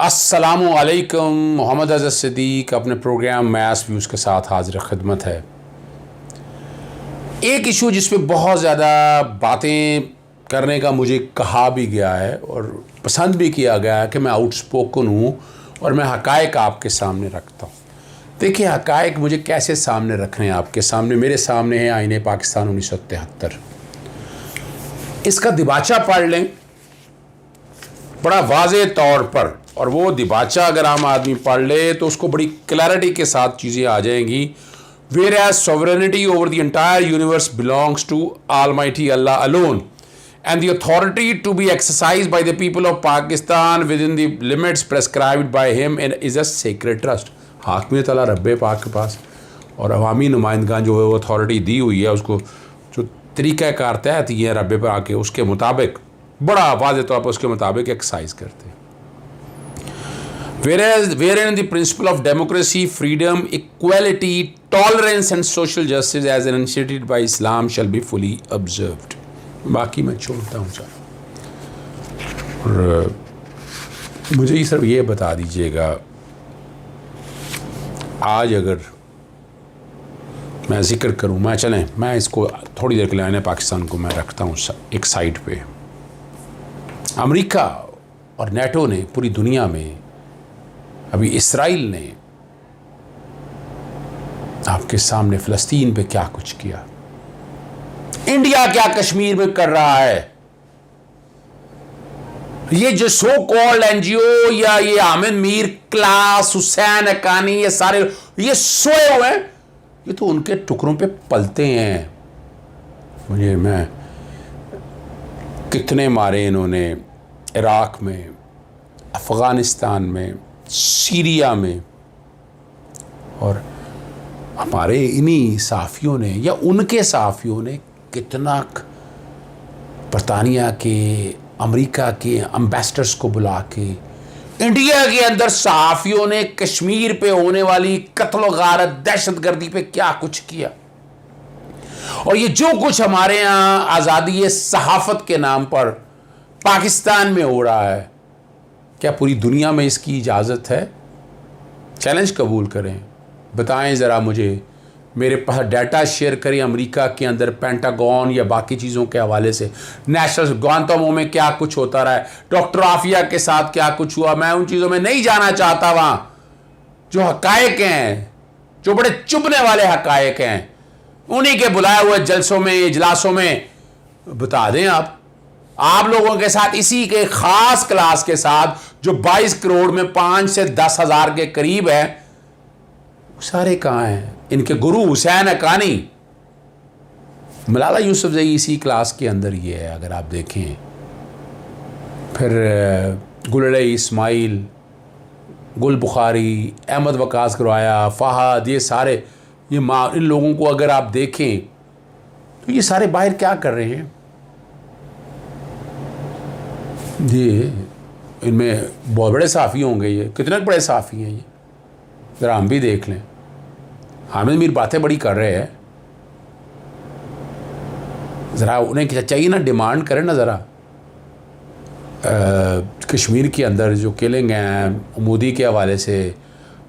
अस्सलामु अलैकुम। मोहम्मद अज़हर सिद्दीक अपने प्रोग्राम मैस व्यूज़ के साथ हाजिर खिदमत है। एक इशू जिस पे बहुत ज़्यादा बातें करने का मुझे कहा भी गया है और पसंद भी किया गया है कि मैं आउटस्पोकन हूँ और मैं हक़ाइक़ आपके सामने रखता हूँ। देखिए, हक़ाइक़ मुझे कैसे सामने रखने हैं आपके सामने। मेरे सामने है आईने पाकिस्तान 1973। इसका दिबाचा पढ़ लें बड़ा वाज़े तौर पर, और वो दिबाचा अगर आम आदमी पढ़ ले तो उसको बड़ी क्लैरिटी के साथ चीज़ें आ जाएंगी। Whereas sovereignty over the entire universe belongs to almighty Allah alone and the authority to be exercised by the people of Pakistan within the limits prescribed by him is a sacred trust। हाकमियत अल्लाह रब्बे पाक के पास और अवामी नुमाइंदगान जो है वो authority दी हुई है, उसको जो तरीक़ाकार तहत ही है रब्बे पाक के, उसके मुताबिक बड़ा वाज़े तौर पर उसके मुताबिक एक्सरसाइज करते हैं। Wherein the principle of democracy, freedom, equality, tolerance and social justice as enunciated by Islam shall be fully observed। बाकी मैं छोड़ता हूँ सर, और मुझे ही सिर्फ ये बता दीजिएगा, आज अगर मैं जिक्र करूँ, मैं इसको थोड़ी देर के लिए पाकिस्तान को मैं रखता हूँ एक साइड पे। अमेरिका और नेटो ने पूरी दुनिया में, अभी इसराइल ने आपके सामने फ़लस्तीन पे क्या कुछ किया, इंडिया क्या कश्मीर में कर रहा है। ये जो सो कॉल्ड एनजीओ या ये आमिर मीर क्लास, हुसैन हक्कानी, ये सारे ये सोए हुए हैं, ये तो उनके टुकड़ों पे पलते हैं। मैं कितने मारे इन्होंने इराक़ में, अफ़ग़ानिस्तान में, सीरिया में, और हमारे इन्हीं सहाफ़ियों ने या उनके सहाफ़ियों ने कितना बरतानिया के, अमेरिका के एम्बेसडर्स को बुला के इंडिया के अंदर सहाफ़ियों ने कश्मीर पे होने वाली कत्ल गारत, दहशतगर्दी पे क्या कुछ किया। और ये जो कुछ हमारे यहाँ आज़ादी सहाफ़त के नाम पर पाकिस्तान में हो रहा है, क्या पूरी दुनिया में इसकी इजाज़त है? चैलेंज कबूल करें, बताएं ज़रा मुझे, मेरे पास डाटा शेयर करें अमेरिका के अंदर पेंटागन या बाकी चीज़ों के हवाले से, नेशनल ग्वांतानामो में क्या कुछ होता रहा है, डॉक्टर आफिया के साथ क्या कुछ हुआ। मैं उन चीज़ों में नहीं जाना चाहता। वहाँ जो हक़ाइक़ हैं, जो बड़े चुभने वाले हक़ाइक़ हैं, उन्हीं के बुलाए हुए जलसों में, इजलासों में बता दें आप लोगों के साथ, इसी के ख़ास क्लास के साथ जो 22 करोड़ में 5 से 10 हज़ार के करीब है, सारे कहाँ हैं? इनके गुरु हुसैन हक्कानी, मलाला यूसुफ़ज़ई इसी क्लास के अंदर ही है अगर आप देखें। फिर गुल इस्माइल, गुल बुखारी, अहमद वकास करवाया, फ़हद, ये सारे इन लोगों को अगर आप देखें तो ये सारे बाहर क्या कर रहे हैं? ये इनमें बहुत बड़े सहाफ़ी होंगे, ये कितने बड़े सहाफ़ी हैं ये, ज़रा हम भी देख लें। आमिर मीर बातें बड़ी कर रहे हैं, ज़रा उन्हें चाहिए ना, डिमांड करें ना ज़रा। कश्मीर के अंदर जो किलिंग हैं मोदी के हवाले से,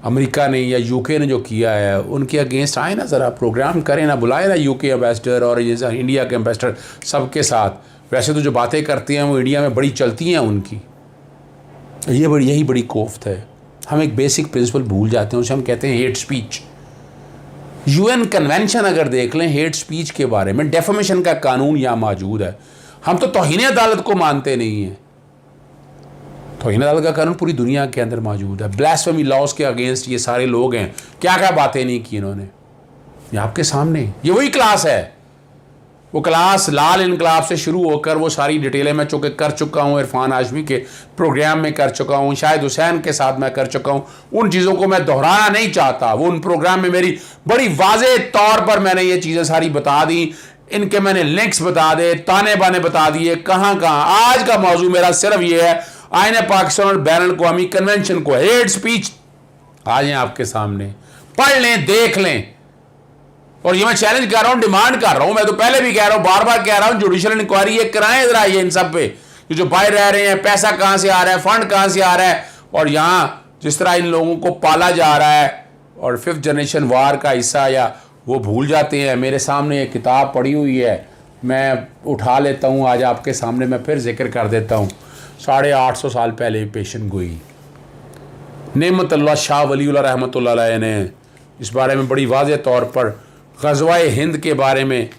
अमेरिका ने या यूके ने जो किया है, उनके अगेंस्ट आए ना, ज़रा प्रोग्राम करें ना, बुलाए ना यूके एम्बेसडर और ये इंडिया के एम्बेसडर सबके साथ। वैसे तो जो बातें करती हैं वो इंडिया में बड़ी चलती हैं उनकी, यही बड़ी कोफ्त है। हम एक बेसिक प्रिंसिपल भूल जाते हैं, उसे हम कहते हैं हेट स्पीच। यूएन कन्वेंशन अगर देख लें हेट स्पीच के बारे में, डेफमेशन का कानून यहाँ मौजूद है। हम तो तौहीन अदालत को मानते नहीं हैं। तौहीन अदालत का कानून पूरी दुनिया के अंदर मौजूद है। ब्लास्फेमी लॉज के अगेंस्ट ये सारे लोग हैं, क्या क्या बातें नहीं की इन्होंने, ये आपके सामने। ये वही क्लास है, वो क्लास लाल इनकलाब से शुरू होकर वो सारी डिटेलें मैं चूँकि कर चुका हूँ, इरफान हाशमी के प्रोग्राम में कर चुका हूँ, शाहिद हुसैन के साथ मैं कर चुका हूँ। उन चीज़ों को मैं दोहराना नहीं चाहता। वो उन प्रोग्राम में मेरी बड़ी वाज़े तौर पर मैंने ये चीज़ें सारी बता दी, इनके मैंने लिंक्स बता दे, ताने बाने बता दिए, कहाँ कहाँ। आज का मौजू मेरा सिर्फ ये है, आईने पाकिस्तान और बैनुल अक़वामी कन्वेंशन को, हेट स्पीच आ जाए आपके सामने, पढ़ लें, देख लें। और ये मैं चैलेंज कर रहा हूँ, डिमांड कर रहा हूँ, मैं तो पहले भी कह रहा हूँ, बार बार कह रहा हूँ, जुडिशल इंक्वायरी ये कराएं जरा, ये इन सब पे जो बाहर रह रहे हैं, पैसा कहाँ से आ रहा है, फंड कहाँ से आ रहा है, और यहाँ जिस तरह इन लोगों को पाला जा रहा है और 5th जनरेशन वार का हिस्सा या वो भूल जाते हैं। मेरे सामने एक किताब पड़ी हुई है, मैं उठा लेता हूँ आज आपके सामने, मैं फिर जिक्र कर देता हूँ। 850 साल पहले पेशन गोई नेमतुल्लाह शाह वलीउल्लाह रहमतुल्लाह अलैह ने इस बारे में बड़ी वाज़ेह तौर पर ग़ज़वाए हिंद के बारे में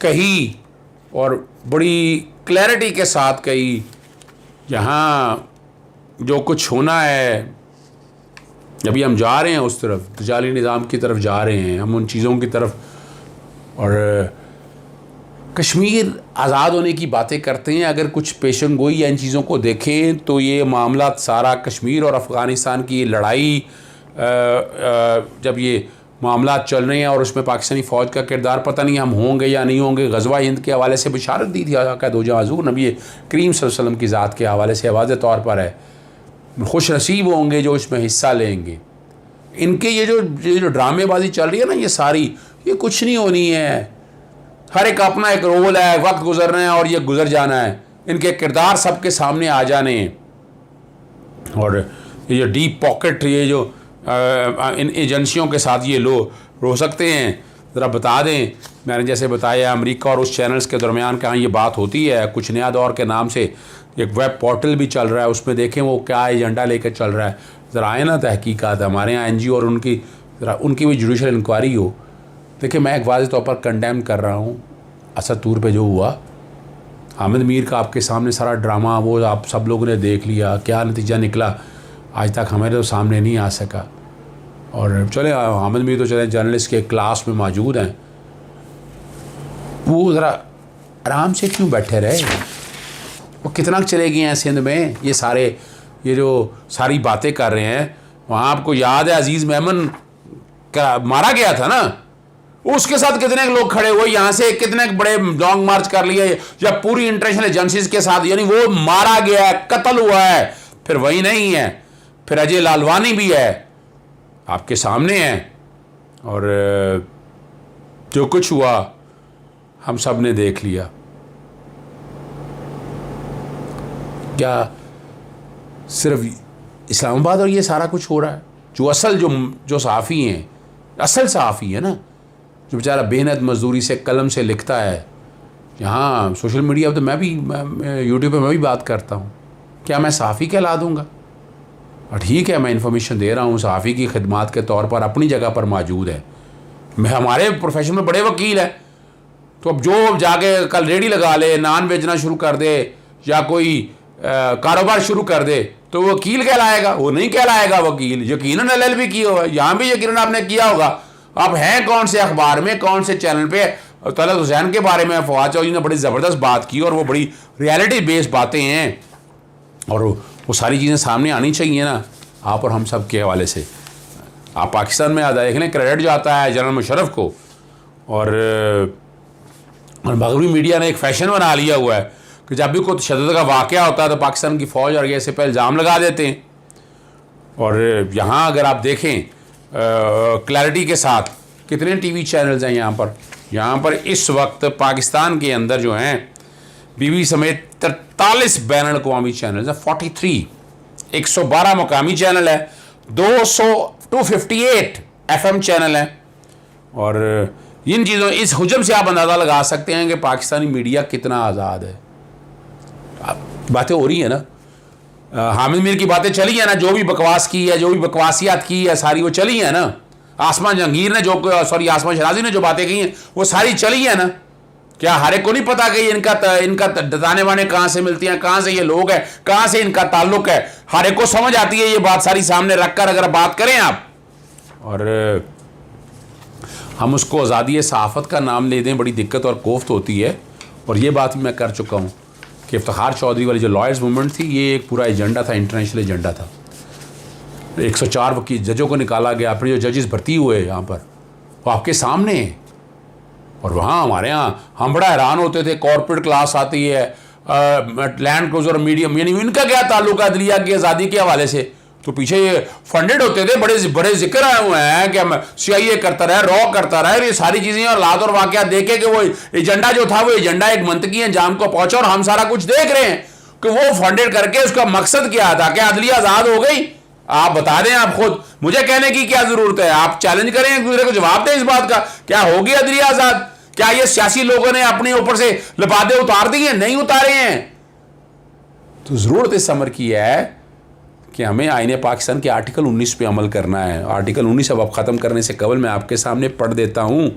कही और बड़ी क्लैरिटी के साथ कही। यहाँ जो कुछ होना है, अभी हम जा रहे हैं उस तरफ, तजाली निज़ाम की तरफ जा रहे हैं हम, उन चीज़ों की तरफ। और कश्मीर आज़ाद होने की बातें करते हैं, अगर कुछ पेशन गोई या इन चीज़ों को देखें तो ये मामला सारा कश्मीर और अफ़गानिस्तान की लड़ाई, जब ये मामला चल रहे हैं और उसमें पाकिस्तानी फ़ौज का किरदार पता नहीं हम होंगे या नहीं होंगे। ग़ज़वा हिंद के हवाले से बिशारत दी थी आका दो जहां हुज़ूर नबी करीम सल्लल्लाहु अलैहि वसल्लम की ज़ात के हवाले से वाज़ेह तौर पर है, खुश नसीब होंगे जो इसमें हिस्सा लेंगे। इनके ये जो ड्रामेबाजी चल रही है ना, ये सारी, ये कुछ नहीं होनी है। हर एक अपना एक रोल है, वक्त गुजरना है और ये गुजर जाना है। इनके किरदार सबके सामने आ जाने हैं। और ये जो डीप पॉकेट, ये जो इन एजेंसियों के साथ ये लोग रो सकते हैं, ज़रा बता दें। मैंने जैसे बताया अमेरिका और उस चैनल्स के दरमियान कहाँ ये बात होती है। कुछ नया दौर के नाम से एक वेब पोर्टल भी चल रहा है, उसमें देखें वो क्या एजेंडा लेकर चल रहा है। ज़रा आए ना तहकीकात, हमारे यहाँ NGO और उनकी भी जुडिशल इंक्वायरी हो। देखिए मैं एक वाज़ेह तौर पर कंडेम कर रहा हूँ असदूर पे जो हुआ। हामिद मीर का आपके सामने सारा ड्रामा वो आप सब लोगों ने देख लिया, क्या नतीजा निकला आज तक हमारे तो सामने नहीं आ सका। और चले हामिद मीर तो चले जर्नलिस्ट के क्लास में मौजूद हैं, वो ज़रा आराम से क्यों बैठे रहे। वो कितना चले गए हैं सिंध में, ये सारे ये जो सारी बातें कर रहे हैं। वहाँ आपको याद है अजीज़ मेमन का मारा गया था ना, उसके साथ कितने लोग खड़े हुए, यहाँ से कितने बड़े लॉन्ग मार्च कर लिए या पूरी इंटरनेशनल एजेंसीज के साथ, यानी वो मारा गया है, कत्ल हुआ है। फिर वही नहीं है, फिर अजय लालवानी भी है आपके सामने है। और जो कुछ हुआ हम सब ने देख लिया। क्या सिर्फ इस्लामाबाद और ये सारा कुछ हो रहा है? जो असल जो सहाफ़ी हैं, असल सहाफ़ी है ना, जो बेचारा बेहद मजदूरी से कलम से लिखता है। यहाँ सोशल मीडिया पर तो मैं यूट्यूब पे मैं भी बात करता हूँ, क्या मैं सहाफ़ी कहला दूँगा? और ठीक है, मैं इन्फॉर्मेशन दे रहा हूँ, सहाफ़ी की खिदमात के तौर पर अपनी जगह पर मौजूद है। मैं हमारे प्रोफेशन में बड़े वकील हैं, तो अब जो जाके कल रेडी लगा ले, नान बेचना शुरू कर दे या कोई कारोबार शुरू कर दे तो वो वकील कहलाएगा? वो नहीं कहलाएगा वकील। यकीनन LLB की हो, यहाँ भी यकीनन आपने किया होगा। आप हैं कौन से अखबार में, कौन से चैनल पे तलत हुसैन के बारे में फवाद चौधरी ने बड़ी ज़बरदस्त बात की और वो बड़ी रियलिटी बेस्ड बातें हैं और वो सारी चीज़ें सामने आनी चाहिए ना आप और हम सब के हवाले से। आप पाकिस्तान में देख लें, क्रेडिट जाता है जनरल मुशर्रफ को और मगरबी मीडिया ने एक फ़ैशन बना लिया हुआ है कि जब भी कोई तशद्दुद का वाक़या होता है तो पाकिस्तान की फ़ौज और ऐसे पे इल्ज़ाम लगा देते हैं। और यहाँ अगर आप देखें क्लैरिटी के साथ कितने TV चैनल्स हैं यहाँ पर इस वक्त पाकिस्तान के अंदर जो हैं BBC समेत 43 बैन अवी चैनल्स हैं, 43, 112 मुकामी चैनल है, 258 FM चैनल हैं। और इन चीज़ों, इस हुजम से आप अंदाज़ा लगा सकते हैं कि पाकिस्तानी मीडिया कितना आज़ाद है। बातें हो रही है ना, हामिद मीर की बातें चली है ना, जो भी बकवास की है, जो भी बकवासियात की है सारी वो चली है ना। आसमान जहांगीर ने आसमान शराजी ने जो बातें की हैं वो सारी चली है ना। क्या हर एक को नहीं पता कि इनका दाने वाने कहाँ से मिलती हैं, कहाँ से ये लोग हैं, कहाँ से इनका ताल्लुक है? हर एक को समझ आती है ये बात सारी सामने रखकर अगर बात करें आप। और हम उसको आज़ादी सहाफ़त का नाम ले दें, बड़ी दिक्कत और कोफ्त होती है। और ये बात मैं कर चुका हूँ कि इफ्तिखार चौधरी वाली जो लॉयर्स मूवमेंट थी, ये एक पूरा एजेंडा था, इंटरनेशनल एजेंडा था। 104 वकील जजों को निकाला गया, अपने जो जजेस भर्ती हुए यहाँ पर वो आपके सामने हैं। और वहाँ हमारे यहाँ हम बड़ा हैरान होते थे, कॉर्पोरेट क्लास आती है, लैंड क्रूजर मीडियम, यानी इनका क्या ताल्लुक है अदलिया की आज़ादी के हवाले से? तो पीछे ये फंडेड होते थे, बड़े जिक्र आए हुए हैं कि हम CIA करता रहे, रॉ करता रहे, ये सारी चीज़ें और लाद और वाक़यात देखे कि वो एजेंडा जो था वो एजेंडा एक मंतकी अंजाम को पहुँचा और हम सारा कुछ देख रहे हैं। कि वो फंडेड करके उसका मकसद क्या था? क्या अदलिया आज़ाद हो गई? आप बता दें, आप खुद, मुझे कहने की क्या जरूरत है? आप चैलेंज करें, एक दूसरे को जवाब दें इस बात का, क्या होगी अदलिया आज़ाद? क्या ये सियासी लोगों ने अपने ऊपर से लिबादे उतार दी हैं? नहीं उतारे हैं। तो जरूरत इस अमर की है कि हमें आईने पाकिस्तान के आर्टिकल 19 पे अमल करना है। आर्टिकल 19 अब ख़त्म करने से कबल मैं आपके सामने पढ़ देता हूँ।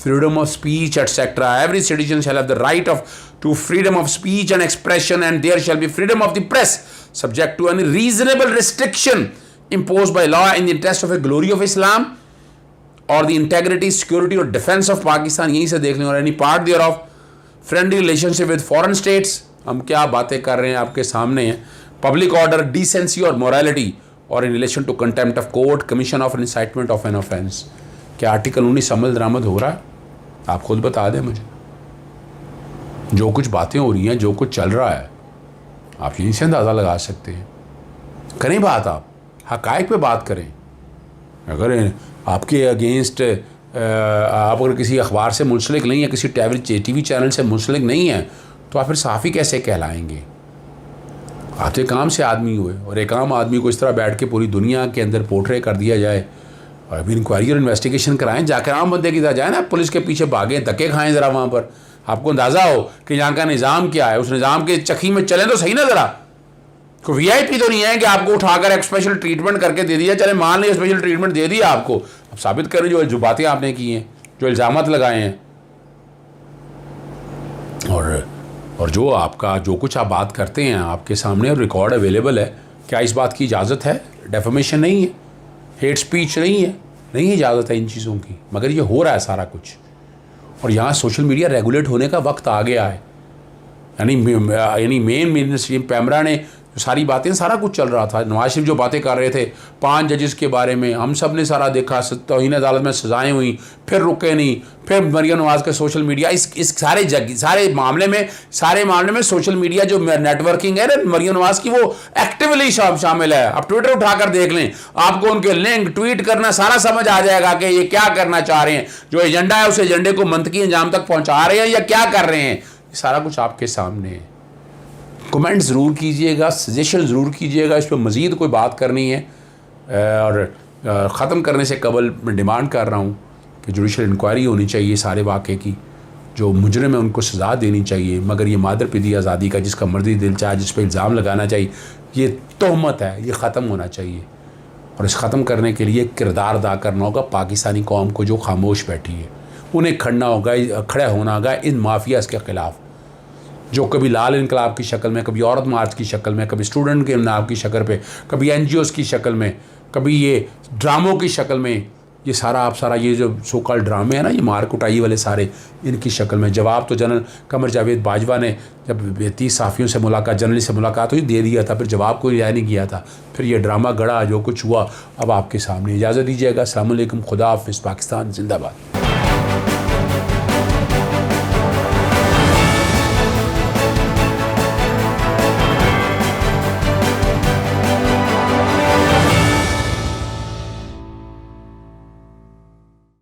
Freedom of speech etcetera, every citizen shall have the right of to freedom of speech and expression and there shall be freedom of the press subject to any reasonable restriction imposed by law in the interest of a glory of Islam or the integrity, security or defense of Pakistan। यहीं से देख लें। और any part thereof, friendly relationship with foreign states। हम क्या बातें कर रहे हैं आपके सामने हैं। Public order, decency और morality और in relation to contempt of court, commission of an incitement of an offence। क्या आर्टिकल 19 अमल दरामद हो रहा है? आप खुद बता दें मुझे। जो कुछ बातें हो रही हैं, जो कुछ चल रहा है, आप यहीं से अंदाज़ा लगा सकते हैं। करें बात, आप हक़ाइक़ पे बात करें। अगर आपके अगेंस्ट आप अगर किसी अखबार से मुंसलिक नहीं है, किसी टीवी चैनल से मुंसलिक नहीं है, तो आप फिर सहाफ़ी कैसे कहलाएंगे? आप तो एक आम से आदमी हुए, और एक आम आदमी को इस तरह बैठ के पूरी दुनिया के अंदर पोर्ट्रे कर दिया जाए। और अभी इंक्वायरी और इन्वेस्टिगेशन कराएं, जाकर आम बंदे की तरह जाए ना, पुलिस के पीछे भागें, धक्के खाएँ ज़रा वहाँ पर, आपको अंदाज़ा हो कि यहाँ का निज़ाम क्या है। उस निज़ाम के चक्की में चलें तो सही ना ज़रा। कोई वीआईपी तो नहीं है कि आपको उठाकर एक स्पेशल ट्रीटमेंट करके दे दिया। चले मान लीजिए स्पेशल ट्रीटमेंट दे दिया आपको, अब साबित करें जो बातें आपने की हैं, जो इल्ज़ामात लगाए हैं, और जो आपका जो कुछ आप बात करते हैं आपके सामने रिकॉर्ड अवेलेबल है। क्या इस बात की इजाज़त है? डेफेमेशन नहीं है, हेट स्पीच नहीं है, नहीं इजाज़त है इन चीज़ों की, मगर ये हो रहा है सारा कुछ। और यहाँ सोशल मीडिया रेगुलेट होने का वक्त आ गया है। यानी मेन स्ट्रीम पैमरा ने सारी बातें, सारा कुछ चल रहा था। नवाज शरीफ जो बातें कर रहे थे 5 जजेस के बारे में, हम सब ने सारा देखा, तौहीन अदालत में सजाएं हुई, फिर रुके नहीं, फिर मरियम नवाज का सोशल मीडिया, इस सारे मामले में सोशल मीडिया जो नेटवर्किंग है ना मरियम नवाज की, वो एक्टिवली शामिल है। आप ट्विटर उठाकर देख लें, आपको उनके लिंक ट्वीट करना सारा समझ आ जाएगा कि ये क्या करना चाह रहे हैं। जो एजेंडा है उस एजेंडे को मंतकी अंजाम तक पहुँचा रहे हैं या क्या कर रहे हैं, सारा कुछ आपके सामने है। कमेंट ज़रूर कीजिएगा, सजेशन ज़रूर कीजिएगा। इस पर मज़ीद कोई बात करनी है और ख़त्म करने से कबल मैं डिमांड कर रहा हूँ कि जुडिशल इंक्वायरी होनी चाहिए सारे वाक़े की। जो मुजरिम है उनको सज़ा देनी चाहिए, मगर ये मादर पिदी आज़ादी का जिसका मर्ज़ी दिल चाहे जिस पर इल्ज़ाम लगाना चाहिए, ये तोहमत है, ये ख़त्म होना चाहिए। और इस ख़त्म करने के लिए किरदार अदा करना होगा पाकिस्तानी कौम को जो खामोश बैठी है। उन्हें खड़ा होना होगा इन माफियाज़ के ख़िलाफ़, जो कभी लाल इनकलाब की शक्ल में, कभी औरत मार्च की शक्ल में, कभी स्टूडेंट के नाम की शक्ल पे, कभी एनजीओज़ की शक्ल में, कभी ये ड्रामों की शक्ल में, ये सारा ये जो सो कॉल्ड ड्रामे हैं ना, ये मार कुटाई वाले सारे, इनकी शक्ल में। जवाब तो जनरल कमर जावेद बाजवा ने जब 30 साफ़ियों से मुलाकात, जर्नलिस्ट से मुलाकात हुई, दे दिया था, फिर जवाब कोई रियाय नहीं किया था। फिर ये ड्रामा गढ़ा, जो कुछ हुआ अब आपके सामने। इजाज़त दीजिएगा। अस्सलाम वालेकुम, खुदा हाफ़िज़, पाकिस्तान जिंदाबाद।